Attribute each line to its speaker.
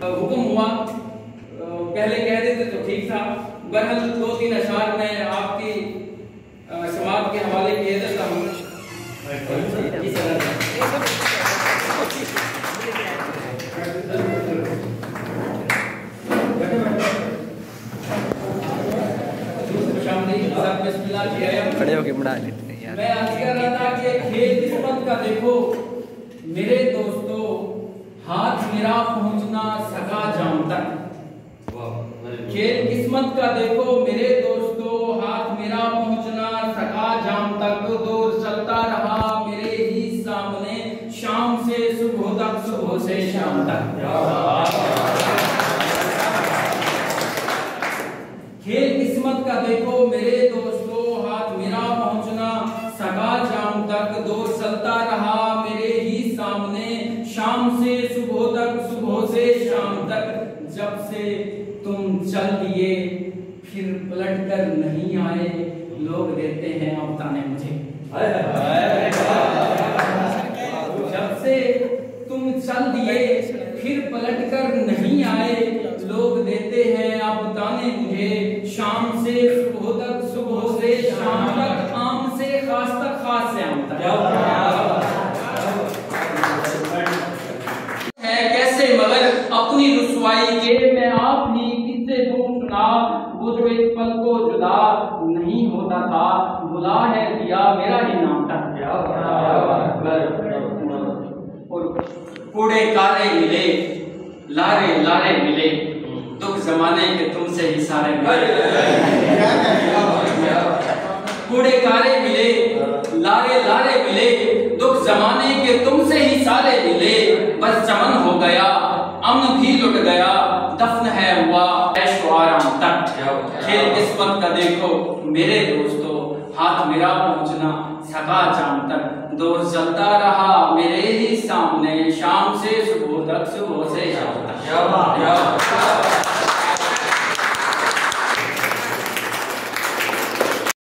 Speaker 1: हुक्म हुआ, पहले कह देते तो ठीक था। बहरहाल 2-3 अशआर में आपकी समाज के हवाले किए थे।
Speaker 2: खड़े होके बढ़ा लेते हैं यार।
Speaker 1: मैं आज कह रहा था कि खेल किस्मत का देखो मेरे दोस्तों, हाथ मेरा पहुंचना सका जाम तक। खेल किस्मत का देखो मेरे दोस्तों, हाथ मेरा पहुंचना सका जाम तक। दौर चलता रहा मेरे ही सामने, शाम से सुबह तक, सुबह से शाम तक। खेल किस्मत का देखो मेरे दोस्तों, हाथ मेरा पहुंचना सका जाम तक। दौर चलता रहा मेरे ही सामने, शाम से सुबह तक, सुबह से शाम तक। जब से तुम चल दिए फिर पलट कर नहीं आए, लोग देते हैं अब ताने मुझे। जब से तुम चल दिए फिर पलट कर नहीं आए, लोग देते हैं अब ताने मुझे। शाम से सुबह तक, सुबह से शाम तक, आम से खास तक, खास से आम तक। है कैसे मगर अपनी रुसवाई के मैं आप ही किससे दूं सुना। वो जो एक पल को जुदा नहीं होता था, भुला है दिया मेरा ही नाम था। और कूड़े कारे मिले, लारे लारे मिले, दुख जमाने के तुमसे ही सारे मिले। कूड़े कारे मिले, लारे लारे मिले, दुख जमाने के तुमसे ही सारे मिले। बस चमन हो गया, अमन भी लुट गया, दफन है हुआ ऐशो आराम तक। खेल किस्मत का देखो मेरे दोस्तों, हाथ मेरा पहुंचना सका जाम तक। दौर चलता रहा मेरे ही सामने, शाम से सुबह तक, सुबह से शाम तक।